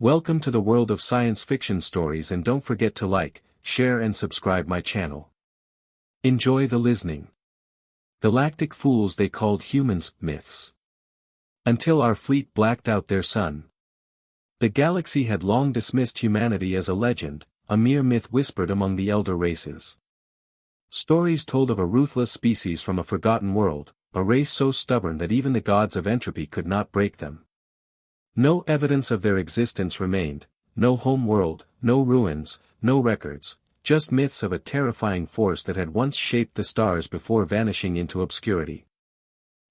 Welcome to the world of science fiction stories, and don't forget to like, share and subscribe my channel. Enjoy the listening. Galactic Fools, they called humans myths. Until our fleet blacked out their sun. The galaxy had long dismissed humanity as a legend, a mere myth whispered among the elder races. Stories told of a ruthless species from a forgotten world, a race so stubborn that even the gods of entropy could not break them. No evidence of their existence remained, no home world, no ruins, no records, just myths of a terrifying force that had once shaped the stars before vanishing into obscurity.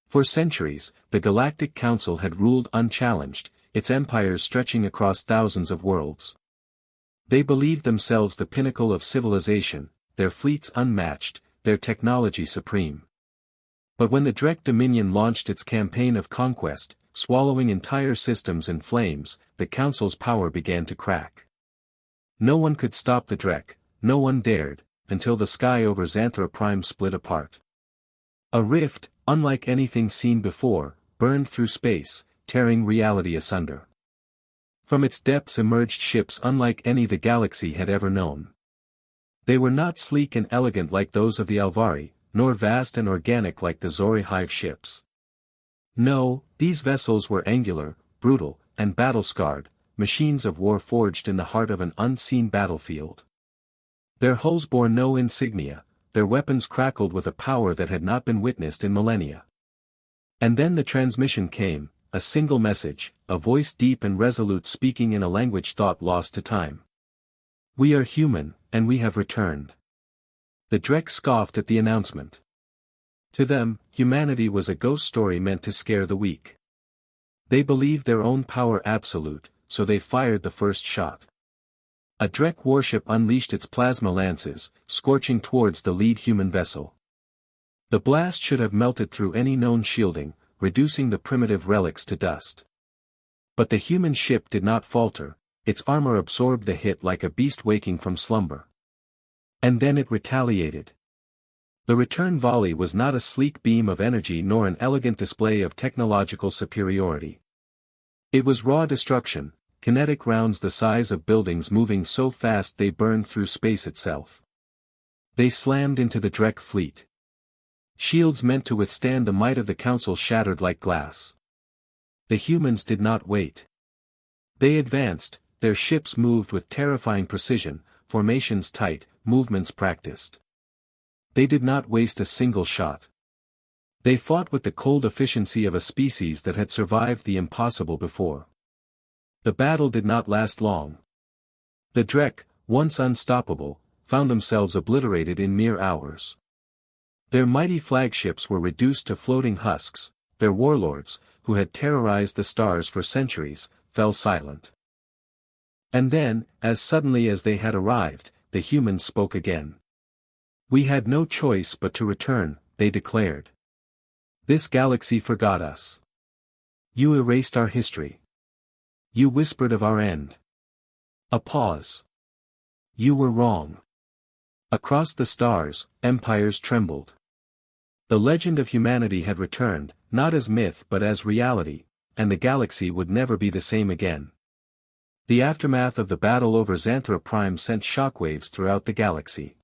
For centuries, the Galactic Council had ruled unchallenged, its empires stretching across thousands of worlds. They believed themselves the pinnacle of civilization, their fleets unmatched, their technology supreme. But when the Drek Dominion launched its campaign of conquest, swallowing entire systems in flames, the Council's power began to crack. No one could stop the Drek, no one dared, until the sky over Xanthra Prime split apart. A rift, unlike anything seen before, burned through space, tearing reality asunder. From its depths emerged ships unlike any the galaxy had ever known. They were not sleek and elegant like those of the Alvari, nor vast and organic like the Zori Hive ships. No, these vessels were angular, brutal, and battle-scarred, machines of war forged in the heart of an unseen battlefield. Their hulls bore no insignia, their weapons crackled with a power that had not been witnessed in millennia. And then the transmission came, a single message, a voice deep and resolute speaking in a language thought lost to time. "We are human, and we have returned." The Drek scoffed at the announcement. To them, humanity was a ghost story meant to scare the weak. They believed their own power absolute, so they fired the first shot. A Drek warship unleashed its plasma lances, scorching towards the lead human vessel. The blast should have melted through any known shielding, reducing the primitive relics to dust. But the human ship did not falter, its armor absorbed the hit like a beast waking from slumber. And then it retaliated. The return volley was not a sleek beam of energy nor an elegant display of technological superiority. It was raw destruction, kinetic rounds the size of buildings moving so fast they burned through space itself. They slammed into the Drek fleet. Shields meant to withstand the might of the Council shattered like glass. The humans did not wait. They advanced, their ships moved with terrifying precision, formations tight, movements practiced. They did not waste a single shot. They fought with the cold efficiency of a species that had survived the impossible before. The battle did not last long. The Drek, once unstoppable, found themselves obliterated in mere hours. Their mighty flagships were reduced to floating husks, their warlords, who had terrorized the stars for centuries, fell silent. And then, as suddenly as they had arrived, the humans spoke again. "We had no choice but to return," they declared. "This galaxy forgot us. You erased our history. You whispered of our end." A pause. "You were wrong." Across the stars, empires trembled. The legend of humanity had returned, not as myth but as reality, and the galaxy would never be the same again. The aftermath of the battle over Xanthra Prime sent shockwaves throughout the galaxy.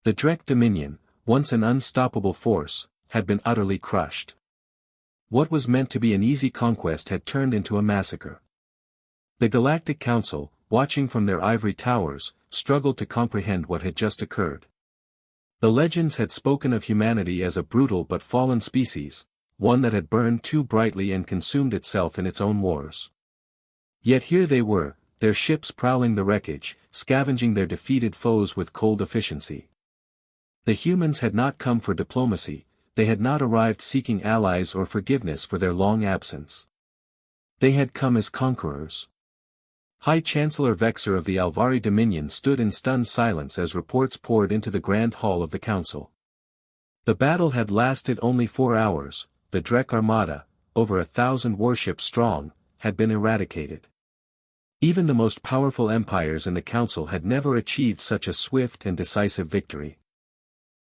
The Drek Dominion, once an unstoppable force, had been utterly crushed. What was meant to be an easy conquest had turned into a massacre. The Galactic Council, watching from their ivory towers, struggled to comprehend what had just occurred. The legends had spoken of humanity as a brutal but fallen species, one that had burned too brightly and consumed itself in its own wars. Yet here they were, their ships prowling the wreckage, scavenging their defeated foes with cold efficiency. The humans had not come for diplomacy, they had not arrived seeking allies or forgiveness for their long absence. They had come as conquerors. High Chancellor Vexer of the Alvari Dominion stood in stunned silence as reports poured into the Grand Hall of the Council. The battle had lasted only 4 hours, the Drek Armada, over 1,000 warships strong, had been eradicated. Even the most powerful empires in the Council had never achieved such a swift and decisive victory.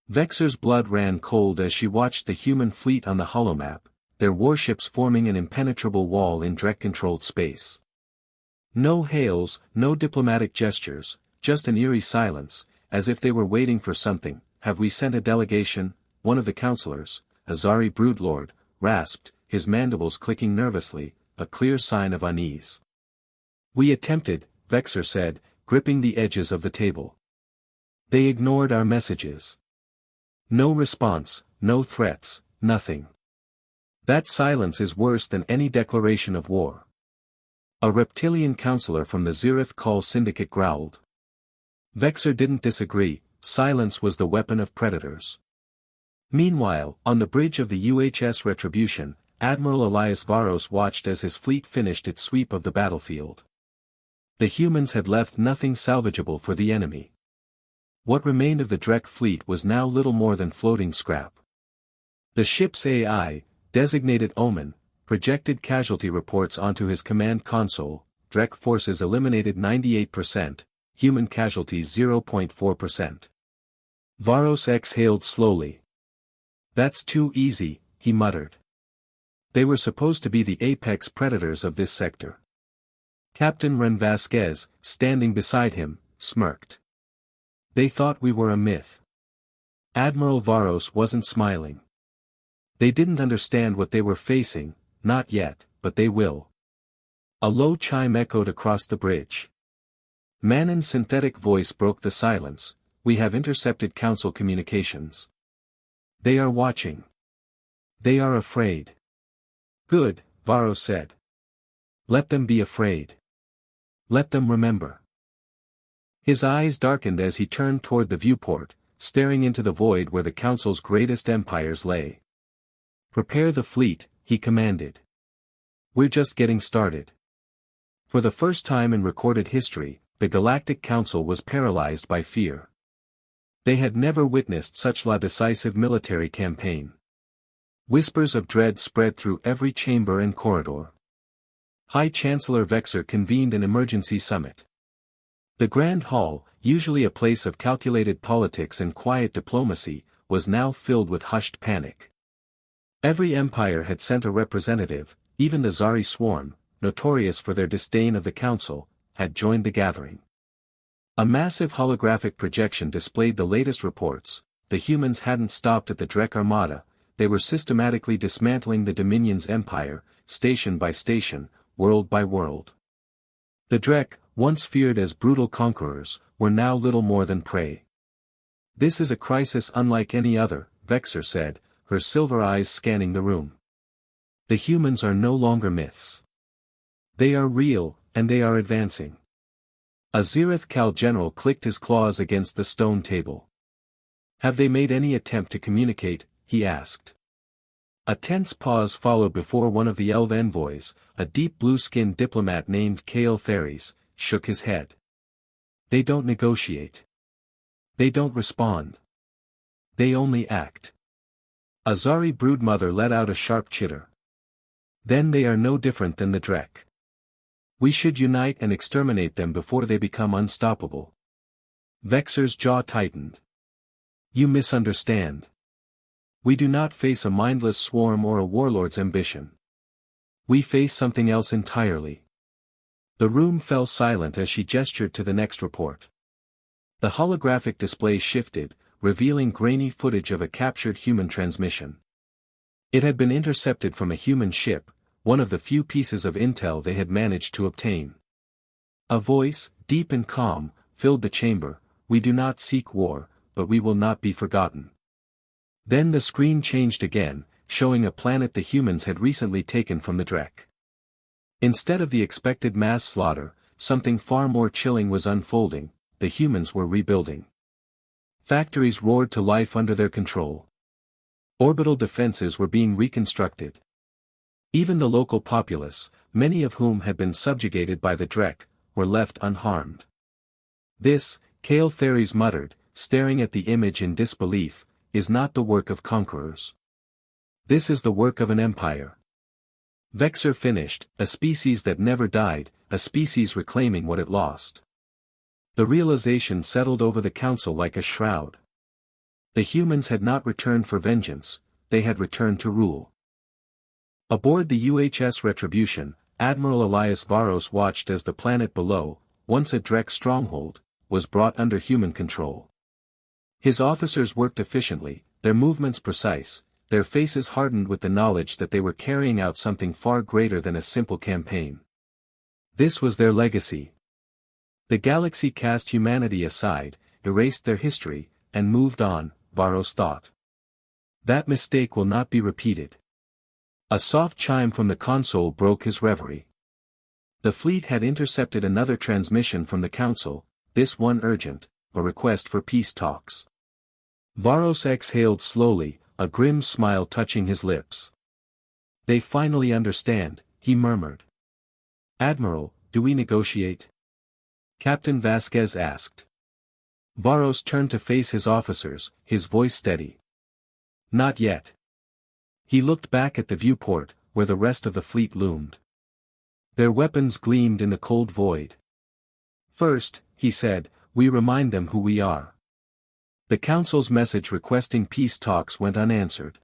Vexer's blood ran cold as she watched the human fleet on the holomap, their warships forming an impenetrable wall in Drek-controlled space. No hails, no diplomatic gestures, just an eerie silence, as if they were waiting for something. Have we sent a delegation? One of the counselors, a Zari broodlord, rasped, his mandibles clicking nervously, a clear sign of unease. We attempted, Vexer said, gripping the edges of the table. They ignored our messages. No response, no threats, nothing. That silence is worse than any declaration of war. A reptilian counselor from the Zirith Call Syndicate growled. Vexer didn't disagree, silence was the weapon of predators. Meanwhile, on the bridge of the UHS Retribution, Admiral Elias Varos watched as his fleet finished its sweep of the battlefield. The humans had left nothing salvageable for the enemy. What remained of the Drek fleet was now little more than floating scrap. The ship's AI, designated Omen, projected casualty reports onto his command console. Drek forces eliminated 98%, human casualties 0.4%. Varos exhaled slowly. That's too easy, he muttered. They were supposed to be the apex predators of this sector. Captain Ren Vasquez, standing beside him, smirked. They thought we were a myth. Admiral Varos wasn't smiling. They didn't understand what they were facing, not yet, but they will. A low chime echoed across the bridge. Manon's synthetic voice broke the silence. We have intercepted Council communications. They are watching. They are afraid. Good, Varos said. Let them be afraid. Let them remember. His eyes darkened as he turned toward the viewport, staring into the void where the Council's greatest empires lay. Prepare the fleet, he commanded. We're just getting started. For the first time in recorded history, the Galactic Council was paralyzed by fear. They had never witnessed such a decisive military campaign. Whispers of dread spread through every chamber and corridor. High Chancellor Vexer convened an emergency summit. The Grand Hall, usually a place of calculated politics and quiet diplomacy, was now filled with hushed panic. Every empire had sent a representative, even the Zari swarm, notorious for their disdain of the Council, had joined the gathering. A massive holographic projection displayed the latest reports. The humans hadn't stopped at the Drek Armada, they were systematically dismantling the Dominion's empire, station by station, world by world. The Drek, once feared as brutal conquerors, were now little more than prey. This is a crisis unlike any other, Vexer said, her silver eyes scanning the room. The humans are no longer myths. They are real, and they are advancing. A Zirith Cal general clicked his claws against the stone table. Have they made any attempt to communicate? He asked. A tense pause followed before one of the Elv envoys, a deep blue-skinned diplomat named Kael Theres, shook his head. They don't negotiate. They don't respond. They only act. A Zari broodmother let out a sharp chitter. Then they are no different than the Drek. We should unite and exterminate them before they become unstoppable. Vexer's jaw tightened. You misunderstand. We do not face a mindless swarm or a warlord's ambition. We face something else entirely. The room fell silent as she gestured to the next report. The holographic display shifted, revealing grainy footage of a captured human transmission. It had been intercepted from a human ship, one of the few pieces of intel they had managed to obtain. A voice, deep and calm, filled the chamber. We do not seek war, but we will not be forgotten. Then the screen changed again, showing a planet the humans had recently taken from the Drek. Instead of the expected mass slaughter, something far more chilling was unfolding. The humans were rebuilding. Factories roared to life under their control. Orbital defenses were being reconstructed. Even the local populace, many of whom had been subjugated by the Drek, were left unharmed. This, Kael Theres muttered, staring at the image in disbelief, is not the work of conquerors. This is the work of an empire. Vexer finished, a species that never died, a species reclaiming what it lost. The realization settled over the Council like a shroud. The humans had not returned for vengeance, they had returned to rule. Aboard the UHS Retribution, Admiral Elias Varos watched as the planet below, once a Drek stronghold, was brought under human control. His officers worked efficiently, their movements precise, their faces hardened with the knowledge that they were carrying out something far greater than a simple campaign. This was their legacy. The galaxy cast humanity aside, erased their history, and moved on, Varos thought. That mistake will not be repeated. A soft chime from the console broke his reverie. The fleet had intercepted another transmission from the Council, this one urgent, a request for peace talks. Varos exhaled slowly, a grim smile touching his lips. They finally understand, he murmured. Admiral, do we negotiate? Captain Vasquez asked. Varos turned to face his officers, his voice steady. Not yet. He looked back at the viewport, where the rest of the fleet loomed. Their weapons gleamed in the cold void. First, he said, we remind them who we are. The Council's message requesting peace talks went unanswered.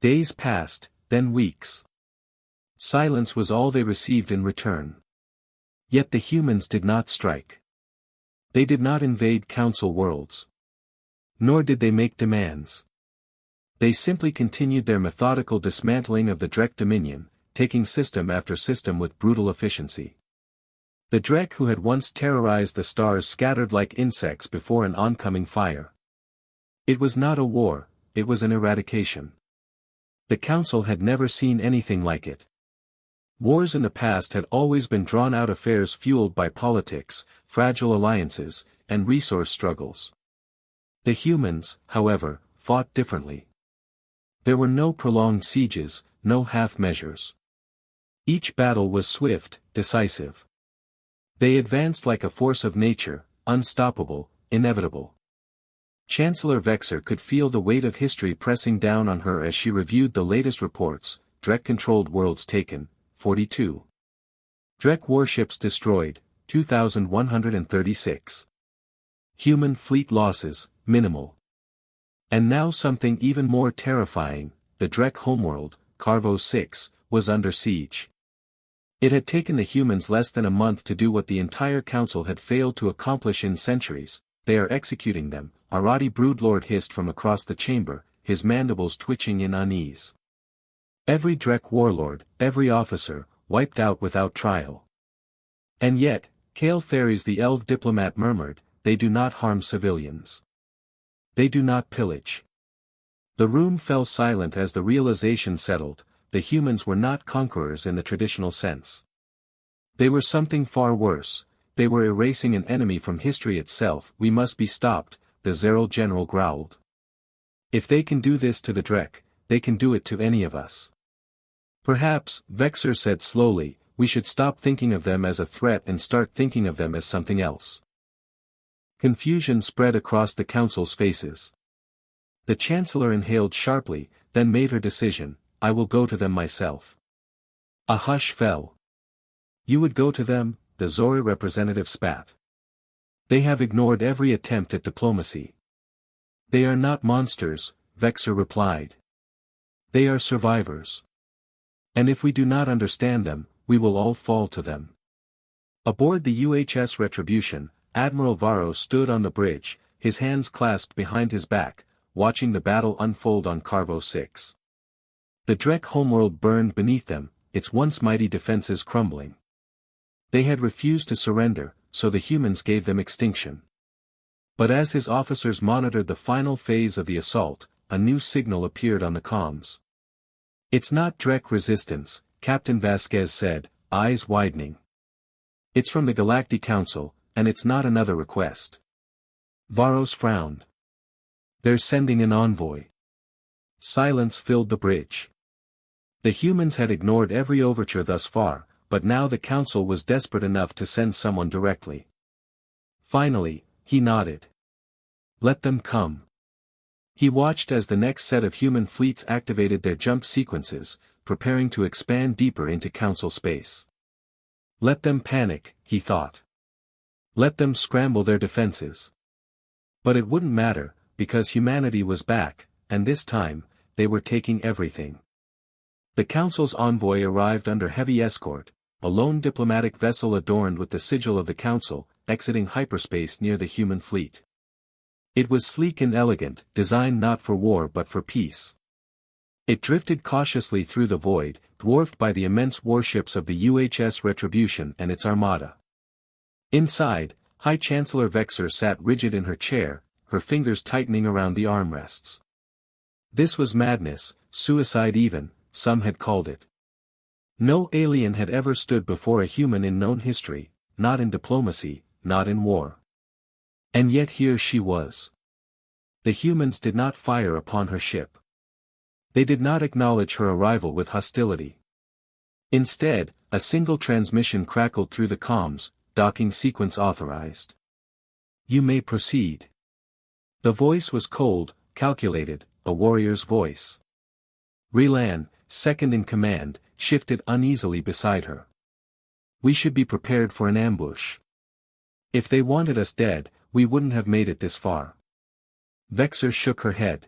Days passed, then weeks. Silence was all they received in return. Yet the humans did not strike. They did not invade Council worlds. Nor did they make demands. They simply continued their methodical dismantling of the Drek Dominion, taking system after system with brutal efficiency. The Drek who had once terrorized the stars scattered like insects before an oncoming fire. It was not a war, it was an eradication. The Council had never seen anything like it. Wars in the past had always been drawn-out affairs fueled by politics, fragile alliances, and resource struggles. The humans, however, fought differently. There were no prolonged sieges, no half-measures. Each battle was swift, decisive. They advanced like a force of nature, unstoppable, inevitable. Chancellor Vexer could feel the weight of history pressing down on her as she reviewed the latest reports. Drek-controlled worlds taken, 42. Drek warships destroyed, 2,136. Human fleet losses, minimal. And now something even more terrifying, the Drek homeworld, Carvo 6, was under siege. It had taken the humans less than a month to do what the entire Council had failed to accomplish in centuries. They are executing them, Arati Broodlord hissed from across the chamber, his mandibles twitching in unease. Every Drek warlord, every officer, wiped out without trial. And yet, Kale Theres the elf diplomat murmured, they do not harm civilians. They do not pillage. The room fell silent as the realization settled, the humans were not conquerors in the traditional sense. They were something far worse, they were erasing an enemy from history itself. We must be stopped, the Zeril general growled. If they can do this to the Drek, they can do it to any of us. Perhaps, Vexer said slowly, we should stop thinking of them as a threat and start thinking of them as something else. Confusion spread across the Council's faces. The Chancellor inhaled sharply, then made her decision, I will go to them myself. A hush fell. You would go to them, the Zori representative spat. They have ignored every attempt at diplomacy. They are not monsters, Vexer replied. They are survivors. And if we do not understand them, we will all fall to them. Aboard the UHS Retribution, Admiral Varro stood on the bridge, his hands clasped behind his back, watching the battle unfold on Carvo 6. The Drek homeworld burned beneath them, its once mighty defenses crumbling. They had refused to surrender, so the humans gave them extinction. But as his officers monitored the final phase of the assault, a new signal appeared on the comms. It's not Drek resistance, Captain Vasquez said, eyes widening. It's from the Galactic Council, and it's not another request. Varos frowned. They're sending an envoy. Silence filled the bridge. The humans had ignored every overture thus far, but now the Council was desperate enough to send someone directly. Finally, he nodded. Let them come. He watched as the next set of human fleets activated their jump sequences, preparing to expand deeper into Council space. Let them panic, he thought. Let them scramble their defenses. But it wouldn't matter, because humanity was back, and this time, they were taking everything. The Council's envoy arrived under heavy escort, a lone diplomatic vessel adorned with the sigil of the Council, exiting hyperspace near the human fleet. It was sleek and elegant, designed not for war but for peace. It drifted cautiously through the void, dwarfed by the immense warships of the UHS Retribution and its armada. Inside, High Chancellor Vexer sat rigid in her chair, her fingers tightening around the armrests. This was madness, suicide even, some had called it. No alien had ever stood before a human in known history, not in diplomacy, not in war. And yet here she was. The humans did not fire upon her ship. They did not acknowledge her arrival with hostility. Instead, a single transmission crackled through the comms, docking sequence authorized. You may proceed. The voice was cold, calculated, a warrior's voice. Relan, second in command, shifted uneasily beside her. We should be prepared for an ambush. If they wanted us dead, we wouldn't have made it this far. Vexer shook her head.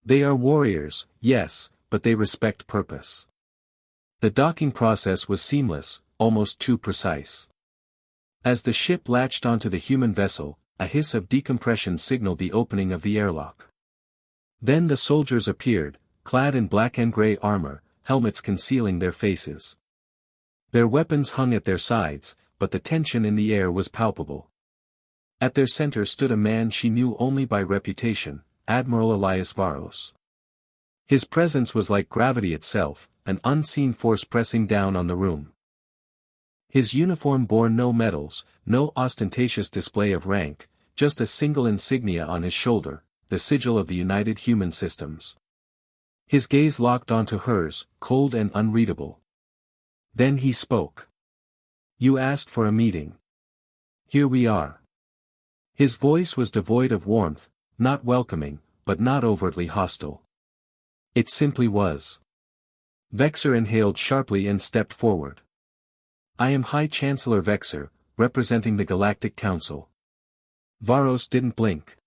They are warriors, yes, but they respect purpose. The docking process was seamless, almost too precise. As the ship latched onto the human vessel, a hiss of decompression signaled the opening of the airlock. Then the soldiers appeared, clad in black and gray armor, helmets concealing their faces. Their weapons hung at their sides, but the tension in the air was palpable. At their center stood a man she knew only by reputation, Admiral Elias Varos. His presence was like gravity itself, an unseen force pressing down on the room. His uniform bore no medals, no ostentatious display of rank, just a single insignia on his shoulder, the sigil of the United Human Systems. His gaze locked onto hers, cold and unreadable. Then he spoke. You asked for a meeting. Here we are. His voice was devoid of warmth, not welcoming, but not overtly hostile. It simply was. Vexer inhaled sharply and stepped forward. I am High Chancellor Vexer, representing the Galactic Council. Varos didn't blink.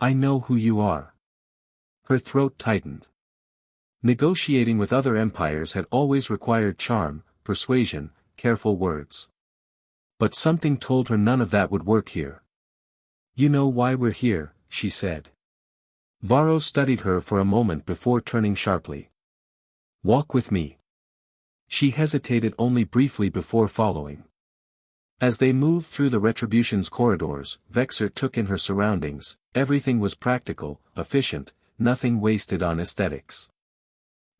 I know who you are. Her throat tightened. Negotiating with other empires had always required charm, persuasion, careful words. But something told her none of that would work here. You know why we're here, she said. Varos studied her for a moment before turning sharply. Walk with me. She hesitated only briefly before following. As they moved through the Retribution's corridors, Vexer took in her surroundings. Everything was practical, efficient, nothing wasted on aesthetics.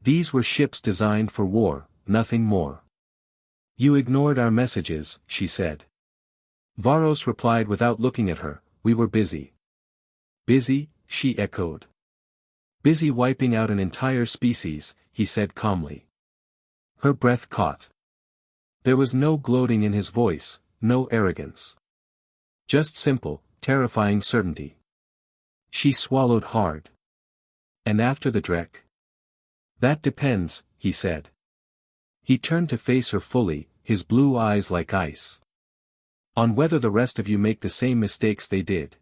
These were ships designed for war, nothing more. You ignored our messages, she said. Varos replied without looking at her, we were busy. Busy, she echoed. Busy wiping out an entire species, he said calmly. Her breath caught. There was no gloating in his voice, no arrogance. Just simple, terrifying certainty. She swallowed hard. And after the Drek? That depends, he said. He turned to face her fully, his blue eyes like ice. On whether the rest of you make the same mistakes they did.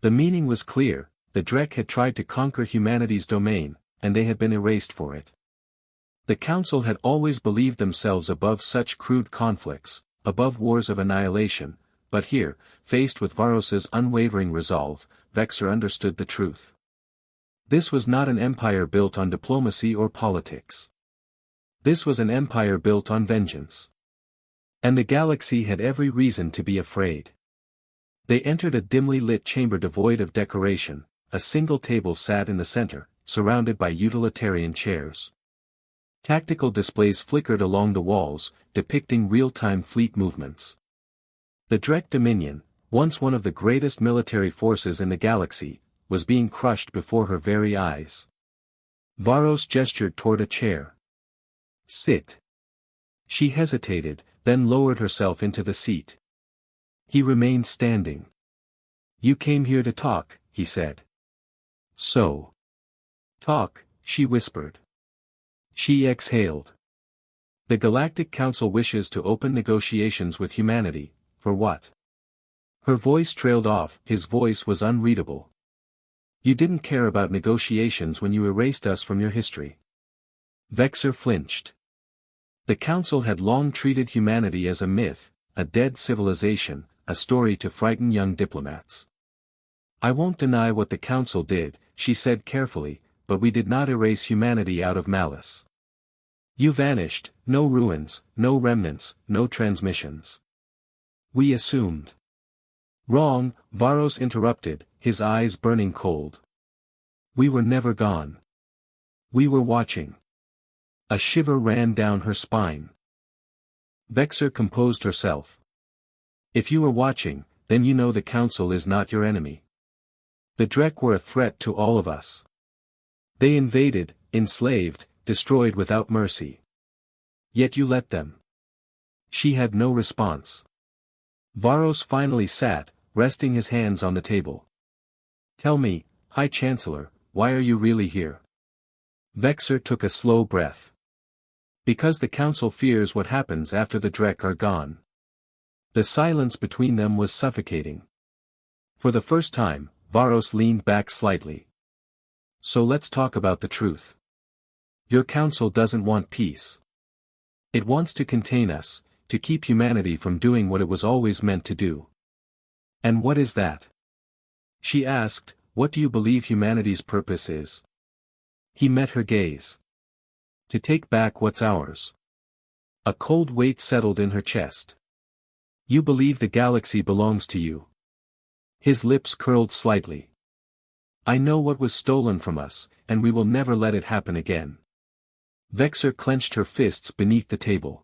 The meaning was clear, the Drek had tried to conquer humanity's domain, and they had been erased for it. The Council had always believed themselves above such crude conflicts, above wars of annihilation, but here, faced with Varos's unwavering resolve, Vexer understood the truth. This was not an empire built on diplomacy or politics. This was an empire built on vengeance. And the galaxy had every reason to be afraid. They entered a dimly lit chamber devoid of decoration, a single table sat in the center, surrounded by utilitarian chairs. Tactical displays flickered along the walls, depicting real-time fleet movements. The Drek Dominion, once one of the greatest military forces in the galaxy, was being crushed before her very eyes. Varos gestured toward a chair. Sit. She hesitated, then lowered herself into the seat. He remained standing. You came here to talk, he said. So. Talk, she whispered. She exhaled. The Galactic Council wishes to open negotiations with humanity, for what? Her voice trailed off, his voice was unreadable. You didn't care about negotiations when you erased us from your history. Vexer flinched. The council had long treated humanity as a myth, a dead civilization, a story to frighten young diplomats. I won't deny what the council did, she said carefully, but we did not erase humanity out of malice. You vanished, no ruins, no remnants, no transmissions. We assumed. Wrong, Varos interrupted, his eyes burning cold. We were never gone. We were watching. A shiver ran down her spine. Vexer composed herself. If you were watching, then you know the council is not your enemy. The Drek were a threat to all of us. They invaded, enslaved, destroyed without mercy. Yet you let them. She had no response. Varos finally sat, resting his hands on the table. Tell me, High Chancellor, why are you really here? Vexer took a slow breath. Because the council fears what happens after the Drek are gone. The silence between them was suffocating. For the first time, Varos leaned back slightly. So let's talk about the truth. Your council doesn't want peace. It wants to contain us, to keep humanity from doing what it was always meant to do. And what is that? She asked, what do you believe humanity's purpose is? He met her gaze. To take back what's ours. A cold weight settled in her chest. You believe the galaxy belongs to you. His lips curled slightly. I know what was stolen from us, and we will never let it happen again. Vexer clenched her fists beneath the table.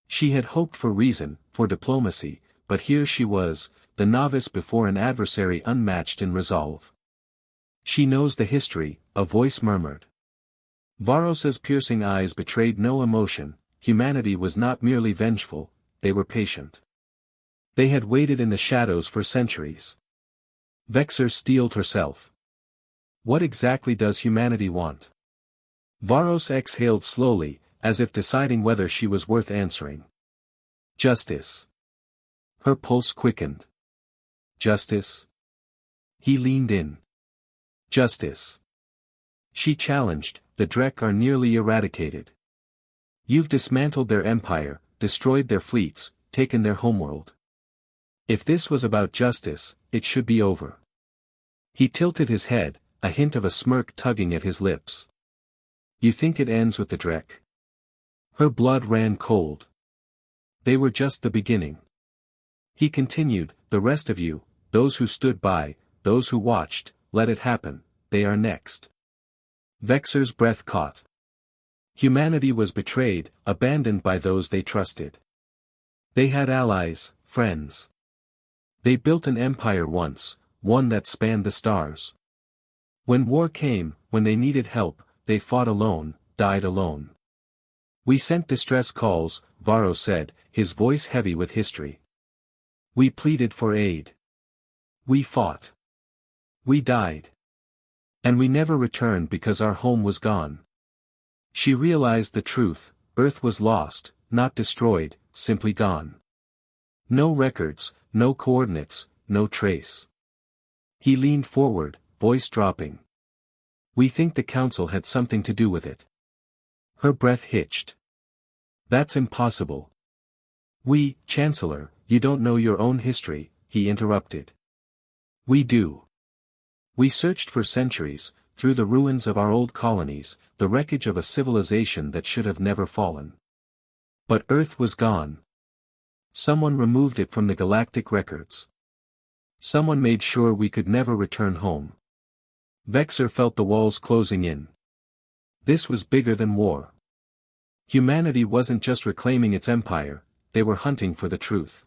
She had hoped for reason, for diplomacy, but here she was, the novice before an adversary unmatched in resolve. She knows the history, a voice murmured. Varos's piercing eyes betrayed no emotion. Humanity was not merely vengeful, they were patient. They had waited in the shadows for centuries. Vexer steeled herself. What exactly does humanity want? Varos exhaled slowly, as if deciding whether she was worth answering. Justice. Her pulse quickened. Justice? He leaned in. Justice. She challenged, the Drek are nearly eradicated. You've dismantled their empire, destroyed their fleets, taken their homeworld. If this was about justice, it should be over. He tilted his head, a hint of a smirk tugging at his lips. You think it ends with the Drek? Her blood ran cold. They were just the beginning. He continued, the rest of you, those who stood by, those who watched, let it happen, they are next. Vexer's breath caught. Humanity was betrayed, abandoned by those they trusted. They had allies, friends. They built an empire once, one that spanned the stars. When war came, when they needed help, they fought alone, died alone. We sent distress calls, Varro said, his voice heavy with history. We pleaded for aid. We fought. We died. And we never returned because our home was gone. She realized the truth, Earth was lost, not destroyed, simply gone. No records, no coordinates, no trace. He leaned forward, voice dropping. We think the council had something to do with it. Her breath hitched. That's impossible. Chancellor, you don't know your own history, he interrupted. We do. We searched for centuries, through the ruins of our old colonies, the wreckage of a civilization that should have never fallen. But Earth was gone. Someone removed it from the galactic records. Someone made sure we could never return home. Vexer felt the walls closing in. This was bigger than war. Humanity wasn't just reclaiming its empire, they were hunting for the truth.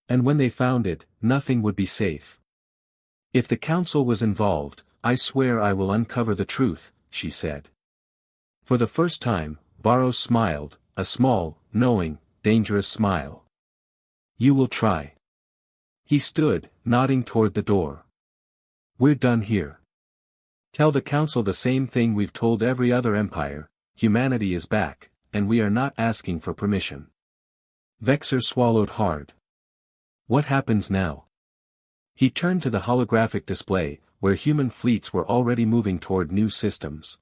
And when they found it, nothing would be safe. If the council was involved, I swear I will uncover the truth, she said. For the first time, Varro smiled, a small, knowing, dangerous smile. You will try. He stood, nodding toward the door. We're done here. Tell the council the same thing we've told every other empire, humanity is back, and we are not asking for permission. Vexer swallowed hard. What happens now? He turned to the holographic display, where human fleets were already moving toward new systems.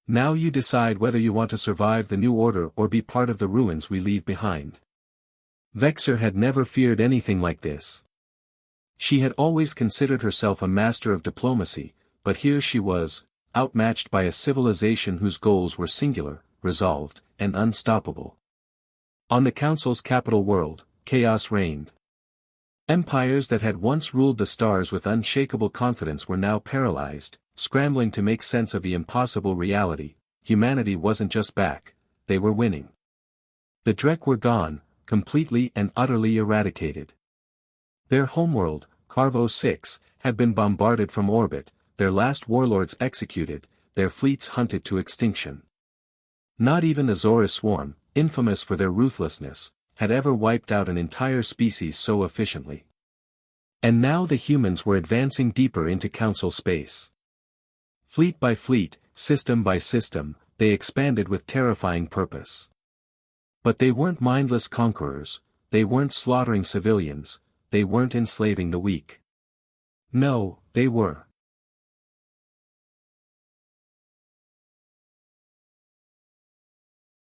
Now you decide whether you want to survive the new order or be part of the ruins we leave behind. Vexor had never feared anything like this. She had always considered herself a master of diplomacy, but here she was, outmatched by a civilization whose goals were singular, resolved, and unstoppable. On the Council's capital world, chaos reigned. Empires that had once ruled the stars with unshakable confidence were now paralyzed, scrambling to make sense of the impossible reality. Humanity wasn't just back, they were winning. The Drek were gone, completely and utterly eradicated. Their homeworld, Carvo 6, had been bombarded from orbit, their last warlords executed, their fleets hunted to extinction. Not even the Zora swarm, infamous for their ruthlessness, had ever wiped out an entire species so efficiently. And now the humans were advancing deeper into Council space. Fleet by fleet, system by system, they expanded with terrifying purpose. But they weren't mindless conquerors, they weren't slaughtering civilians, they weren't enslaving the weak. No, they were